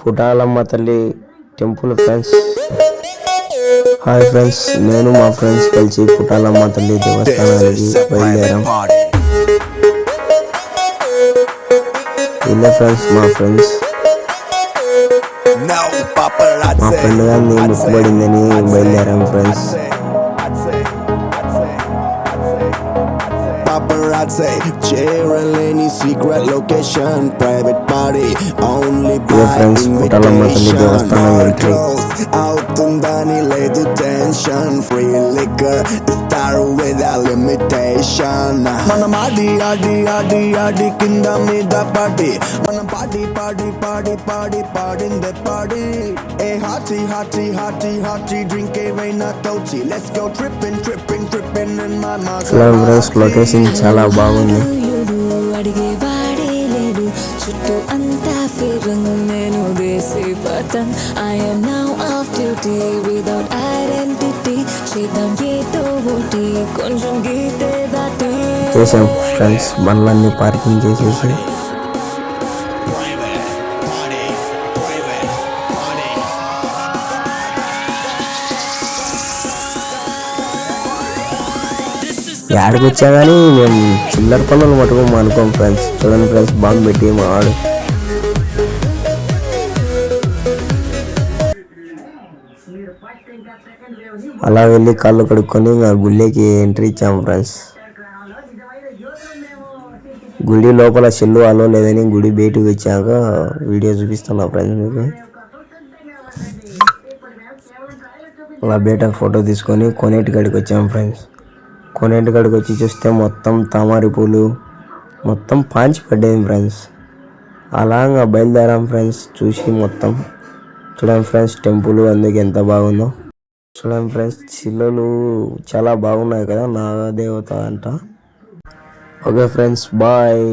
పుటాలమ్మ తల్లి temple friends. Hi friends, నేను మా ఫ్రెండ్స్ కలిసి పుటాలమ్మ తల్లి దేవస్థానానికి బయలుదేరాం. ఇలా ఫ్రెండ్స్ మా ఫ్రెండ్స్ మా ఫ్రెండ్ గారిని ముక్కుబడిందని బయలుదేరాం friends. Paparazzi, cheering any secret location, private party, only by invitation. More close, అవుతుందని లేదు tension, free liquor, start without limitation. మనం ఆడి ఆడి ఆడి ఆడి కింద మీద పాడి, మనం పాడి పాడి పాడి పాడి పాడిందే పాడి. ఏ hearty hearty hearty hearty drink ఏవైనా తోచి, let's go tripping tripping tripping in my mind. Location చాలా బాగుంది. అడిగేవాడేలేడు చుట్టూ అంతా ఫిరంగ్, నేను దేశీ పతన్. I am now off duty without identity. చేద్దాం ఏదో ఒకటి కొంచెం గీతే దాటి. చేసాం ఫ్రెండ్స్, బండ్లన్నీ పార్కింగ్ చేసేసి యాడికి వచ్చా కానీ మేము చిల్లర పనులు మటుకు అనుకోం ఫ్రెండ్స్. చూడండి ఫ్రెండ్స్, బాంబు పెట్టి మా ఆడు అలా వెళ్ళి కాళ్ళు కడుక్కొని గుళ్ళకి ఎంట్రీ ఇచ్చాము ఫ్రెండ్స్. గుడి లోపల సెల్లు అలో లేదని గుడి బయటకు వచ్చాక వీడియో చూపిస్తున్నా ఫ్రెండ్స్ మీకు. అలా బయట ఫోటో తీసుకొని కొనేటి గడికి వచ్చాము ఫ్రెండ్స్. కొనేటి గడికి వచ్చి చూస్తే మొత్తం తామర పూలు మొత్తం పాంచి పడ్డాయి ఫ్రెండ్స్. అలాగా బయలుదేరాం ఫ్రెండ్స్. చూసి మొత్తం చూడండి ఫ్రెండ్స్, టెంపుల్ అందుకు ఎంత బాగుందో చూడండి ఫ్రెండ్స్. చిల్లలు చాలా బాగున్నాయి కదా, నాగదేవత అంట. Okay friends, bye.